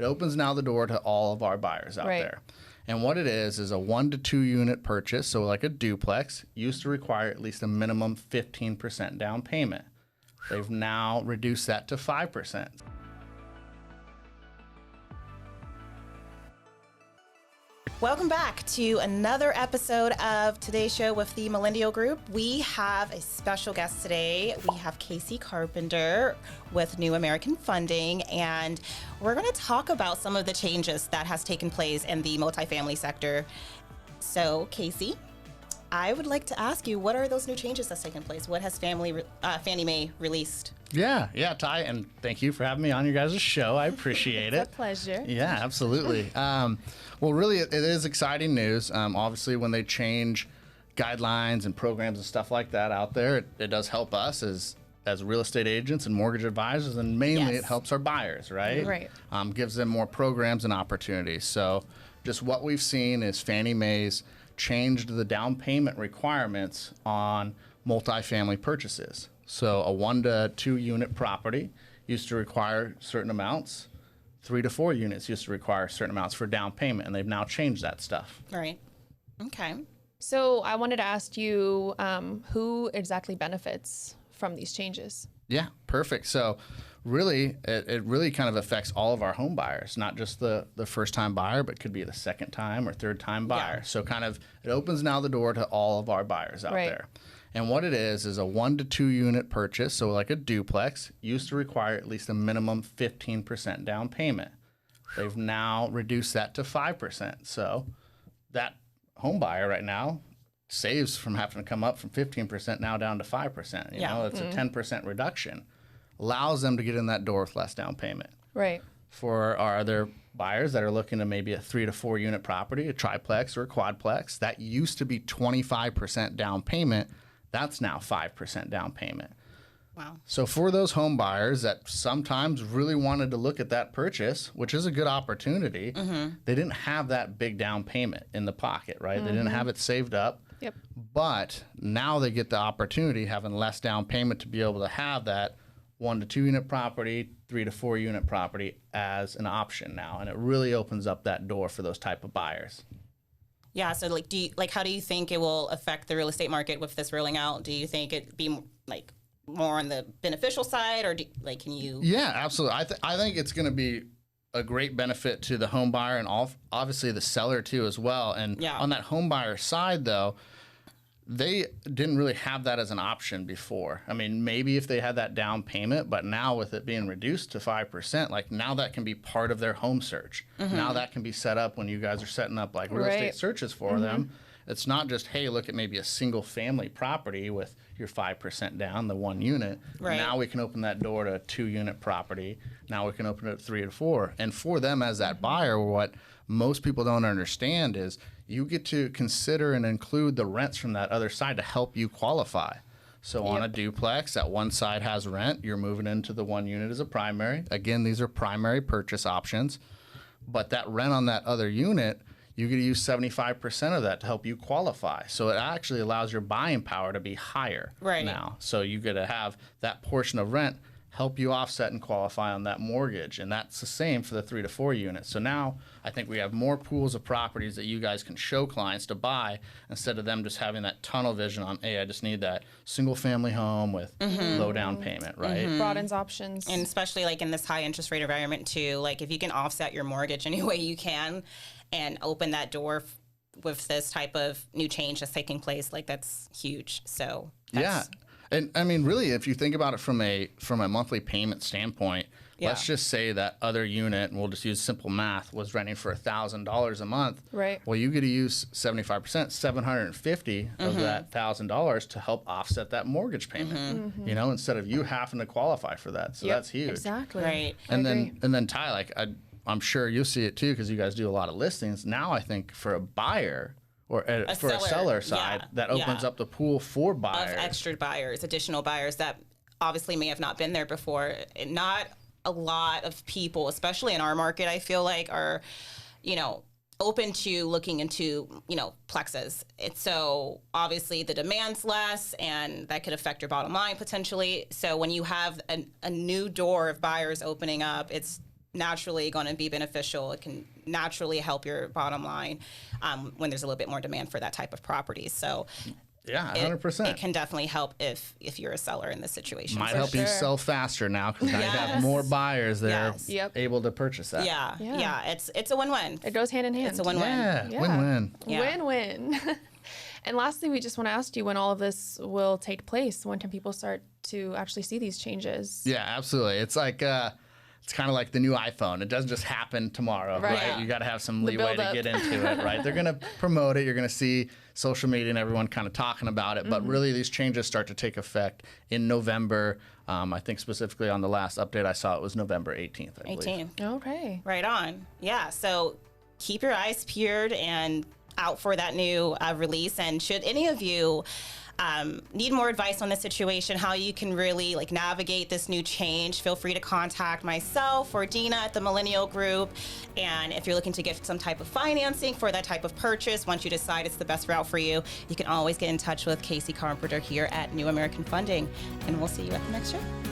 it opens now the door to all of our buyers out there. And what it is a 1 to 2 unit purchase. So like a duplex used to require at least a minimum 15% down payment. They've now reduced that to 5%. Welcome back to another episode of today's show with the Millennial Group. We have a special guest today. We have Casey Carpenter with New American Funding, and we're going to talk about some of the changes that has taken place in the multifamily sector. So, Casey, I would like to ask you, what are those new changes that's taken place? What has Fannie Mae released? Yeah, Ty, and thank you for having me on your guys' show. I appreciate it. It's a pleasure. Yeah, absolutely. Well, really, it is exciting news. Obviously, when they change guidelines and programs and stuff like that out there, it does help us as real estate agents and mortgage advisors, and mainly it helps our buyers, right? Right. Gives them more programs and opportunities. So just what we've seen is Fannie Mae's changed the down payment requirements on multifamily purchases. So a 1 to 2 unit property used to require certain amounts. 3 to 4 units used to require certain amounts for down payment, and they've now changed that stuff. Right. Okay. So I wanted to ask you, who exactly benefits from these changes? Yeah, perfect. So really, it really kind of affects all of our home buyers, not just the first time buyer, but could be the second time or third time buyer. Yeah. So kind of it opens now the door to all of our buyers out there. And what it is a 1 to 2 unit purchase. So like a duplex used to require at least a minimum 15% down payment. They've now reduced that to 5%. So that home buyer right now saves from having to come up from 15% now down to 5%. You know, it's a 10% reduction. Allows them to get in that door with less down payment. Right. For our other buyers that are looking to maybe a 3 to 4 unit property, a triplex or a quadplex, that used to be 25% down payment. That's now 5% down payment. Wow. So for those home buyers that sometimes really wanted to look at that purchase, which is a good opportunity, they didn't have that big down payment in the pocket, right? They didn't have it saved up. Yep. But now they get the opportunity, having less down payment, to be able to have that 1 to 2 unit property, 3 to 4 unit property as an option now. And it really opens up that door for those type of buyers. Yeah. So how do you think it will affect the real estate market with this rolling out? Do you think it'd be like more on the beneficial side, or can you? Yeah, absolutely. I think it's going to be a great benefit to the home buyer and obviously the seller too as well. And on that home buyer side though, they didn't really have that as an option before. I mean, maybe if they had that down payment, but now with it being reduced to 5%, like now that can be part of their home search. Now that can be set up when you guys are setting up like real estate searches for them. It's not just, hey, look at maybe a single family property with your 5% down, the 1 unit. Right. Now we can open that door to a 2 unit property. Now we can open it to 3 to 4. And for them as that buyer, what most people don't understand is you get to consider and include the rents from that other side to help you qualify. So on a duplex, that one side has rent, you're moving into the 1 unit as a primary. Again, these are primary purchase options. But that rent on that other unit, you get to use 75% of that to help you qualify. So it actually allows your buying power to be higher now. So you get to have that portion of rent help you offset and qualify on that mortgage. And that's the same for the 3 to 4 units. So now I think we have more pools of properties that you guys can show clients to buy instead of them just having that tunnel vision on, hey, I just need that single family home with low down payment, right? Broadens options. And especially like in this high interest rate environment too, like if you can offset your mortgage any way you can and open that door with this type of new change that's taking place, like that's huge. So that's, And I mean, really, if you think about it from a monthly payment standpoint, let's just say that other unit, and we'll just use simple math, was renting for $1,000 a month. Right. Well, you get to use 75%, $750 of that $1,000 to help offset that mortgage payment. You know, instead of you having to qualify for that. So that's huge. Exactly. right. And then Ty, like I'm sure you'll see it too because you guys do a lot of listings. Now I think for a buyer or for a seller side, that opens up the pool for buyers. Of extra buyers, additional buyers that obviously may have not been there before. Not a lot of people, especially in our market, I feel like are, open to looking into, plexes. So obviously the demand's less and that could affect your bottom line potentially. So when you have a new door of buyers opening up, it's naturally going to be beneficial. It can naturally help your bottom line when there's a little bit more demand for that type of property. So Yeah, it 100%. can definitely help if you're a seller in this situation. Might for help you sure. sell faster now because now you have Yes. more buyers that Yes. are Yep. able to purchase that. Yeah, Yeah. yeah, it's a win-win. It goes hand in hand. It's a win-win. Yeah, Yeah. win-win. Yeah. Win-win. And lastly, we just want to ask you when all of this will take place. When can people start to actually see these changes? Yeah, absolutely. It's like it's kind of like the new iPhone. It doesn't just happen tomorrow, Right. right? Yeah. You got to have some The leeway to build-up. get into it, right? They're going to promote it. You're going to see social media and everyone kind of talking about it. But really, these changes start to take effect in November. I think specifically on the last update I saw, it was November 18th, I believe. 18. Okay. Right on. Yeah. So keep your eyes peeled and out for that new release. And should any of you need more advice on the situation, how you can really like navigate this new change, feel free to contact myself or Dina at the Millennial Group. And if you're looking to get some type of financing for that type of purchase, once you decide it's the best route for you, you can always get in touch with Casey Carpenter here at New American Funding. And we'll see you at the next show.